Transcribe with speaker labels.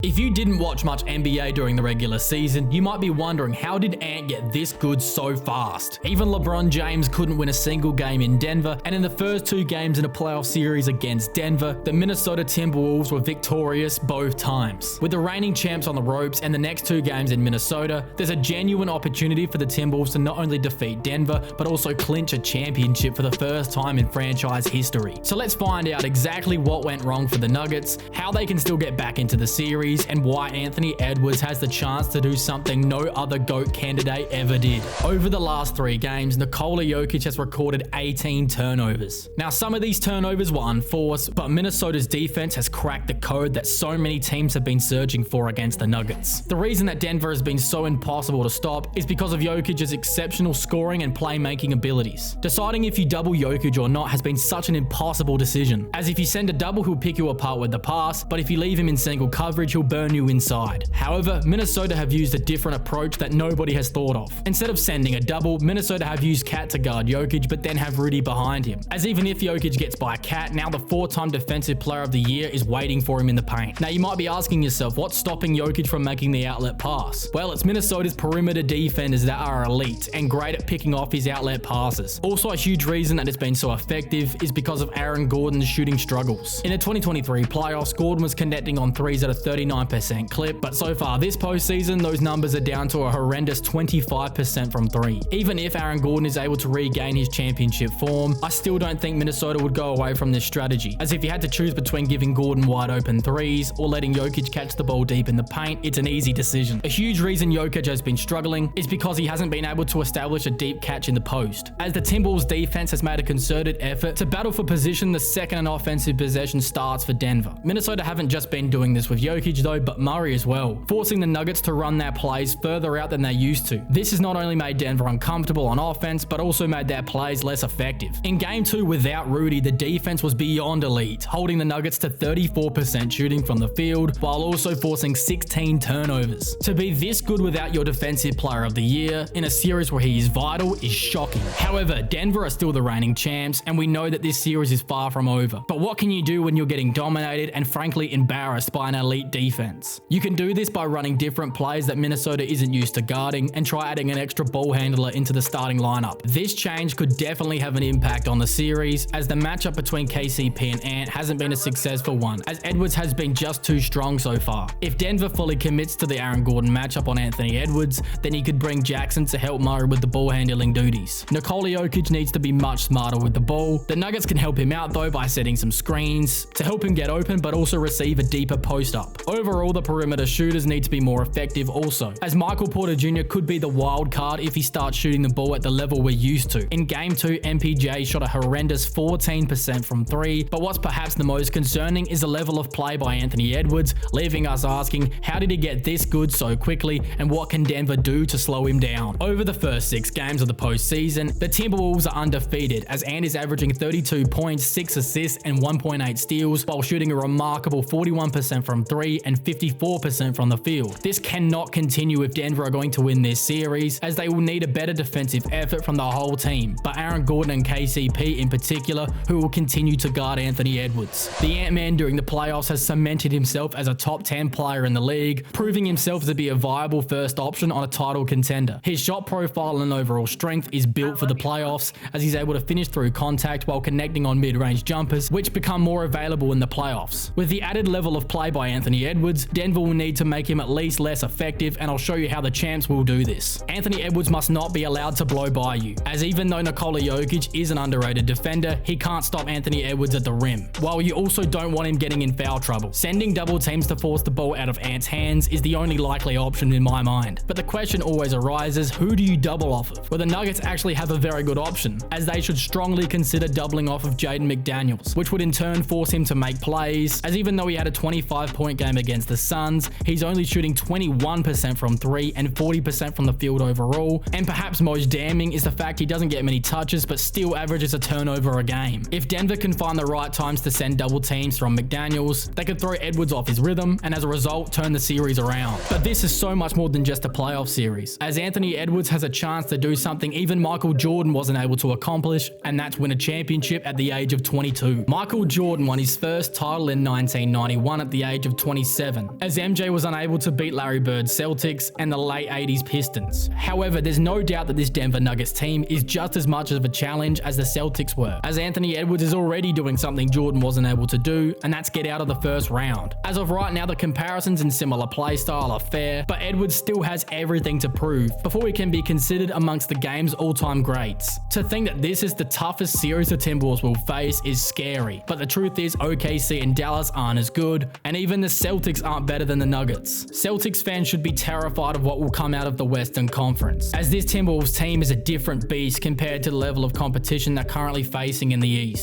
Speaker 1: If you didn't watch much NBA during the regular season, you might be wondering, how did Ant get this good so fast? Even LeBron James couldn't win a single game in Denver, and in the first two games in a playoff series against Denver, the Minnesota Timberwolves were victorious both times. With the reigning champs on the ropes and the next two games in Minnesota, there's a genuine opportunity for the Timberwolves to not only defeat Denver, but also clinch a championship for the first time in franchise history. So let's find out exactly what went wrong for the Nuggets, how they can still get back into the series, and why Anthony Edwards has the chance to do something no other GOAT candidate ever did. Over the last three games, Nikola Jokic has recorded 18 turnovers. Now, some of these turnovers were unforced, but Minnesota's defense has cracked the code that so many teams have been searching for against the Nuggets. The reason that Denver has been so impossible to stop is because of Jokic's exceptional scoring and playmaking abilities. Deciding if you double Jokic or not has been such an impossible decision, as if you send a double, he'll pick you apart with the pass, but if you leave him in single coverage, he'll burn you inside. However, Minnesota have used a different approach that nobody has thought of. Instead of sending a double, Minnesota have used Cat to guard Jokic, but then have Rudy behind him. As even if Jokic gets by Cat, now the four-time Defensive Player of the Year is waiting for him in the paint. Now you might be asking yourself, what's stopping Jokic from making the outlet pass? Well, it's Minnesota's perimeter defenders that are elite and great at picking off his outlet passes. Also, a huge reason that it's been so effective is because of Aaron Gordon's shooting struggles. In the 2023 playoffs, Gordon was connecting on threes at a 39% clip, but so far this postseason, those numbers are down to a horrendous 25% from three. Even if Aaron Gordon is able to regain his championship form, I still don't think Minnesota would go away from this strategy, as if you had to choose between giving Gordon wide open threes or letting Jokic catch the ball deep in the paint, it's an easy decision. A huge reason Jokic has been struggling is because he hasn't been able to establish a deep catch in the post, as the Timberwolves defense has made a concerted effort to battle for position the second an offensive possession starts for Denver. Minnesota haven't just been doing this with Jokic though, but Murray as well, forcing the Nuggets to run their plays further out than they used to. This has not only made Denver uncomfortable on offense, but also made their plays less effective. In game 2 without Rudy, the defense was beyond elite, holding the Nuggets to 34% shooting from the field, while also forcing 16 turnovers. To be this good without your Defensive Player of the Year in a series where he is vital is shocking. However, Denver are still the reigning champs, and we know that this series is far from over. But what can you do when you're getting dominated and frankly embarrassed by an elite defense? You can do this by running different plays that Minnesota isn't used to guarding, and try adding an extra ball handler into the starting lineup. This change could definitely have an impact on the series, as the matchup between KCP and Ant hasn't been a successful one, as Edwards has been just too strong so far. If Denver fully commits to the Aaron Gordon matchup on Anthony Edwards, then he could bring Jackson to help Murray with the ball handling duties. Nikola Jokic needs to be much smarter with the ball. The Nuggets can help him out though by setting some screens to help him get open, but also receive a deeper post up. Overall, the perimeter shooters need to be more effective also, as Michael Porter Jr. could be the wild card if he starts shooting the ball at the level we're used to. In game 2, MPJ shot a horrendous 14% from 3, but what's perhaps the most concerning is the level of play by Anthony Edwards, leaving us asking, how did he get this good so quickly, and what can Denver do to slow him down? Over the first 6 games of the postseason, the Timberwolves are undefeated, as Ant is averaging 32 points, 6 assists, and 1.8 steals, while shooting a remarkable 41% from 3 and 54% from the field. This cannot continue if Denver are going to win this series, as they will need a better defensive effort from the whole team, but Aaron Gordon and KCP in particular, who will continue to guard Anthony Edwards. The Ant-Man during the playoffs has cemented himself as a top 10 player in the league, proving himself to be a viable first option on a title contender. His shot profile and overall strength is built for the playoffs, as he's able to finish through contact while connecting on mid-range jumpers, which become more available in the playoffs. With the added level of play by Anthony Edwards, Denver will need to make him at least less effective, and I'll show you how the champs will do this. Anthony Edwards must not be allowed to blow by you, as even though Nikola Jokic is an underrated defender, he can't stop Anthony Edwards at the rim, while you also don't want him getting in foul trouble. Sending double teams to force the ball out of Ant's hands is the only likely option in my mind. But the question always arises, who do you double off of? Well, the Nuggets actually have a very good option, as they should strongly consider doubling off of Jaden McDaniels, which would in turn force him to make plays, as even though he had a 25-point game against the Suns, he's only shooting 21% from 3 and 40% from the field overall, and perhaps most damning is the fact he doesn't get many touches but still averages a turnover a game. If Denver can find the right times to send double teams from McDaniels, they could throw Edwards off his rhythm and as a result turn the series around. But this is so much more than just a playoff series, as Anthony Edwards has a chance to do something even Michael Jordan wasn't able to accomplish, and that's win a championship at the age of 22. Michael Jordan won his first title in 1991 at the age of 26. 97, as MJ was unable to beat Larry Bird's Celtics and the late 80s Pistons. However, there's no doubt that this Denver Nuggets team is just as much of a challenge as the Celtics were, as Anthony Edwards is already doing something Jordan wasn't able to do, and that's get out of the first round. As of right now, the comparisons in similar playstyle are fair, but Edwards still has everything to prove before he can be considered amongst the game's all-time greats. To think that this is the toughest series the Timberwolves will face is scary, but the truth is OKC and Dallas aren't as good, and even the Celtics aren't better than the Nuggets. Celtics fans should be terrified of what will come out of the Western Conference, as this Timberwolves team is a different beast compared to the level of competition they're currently facing in the East.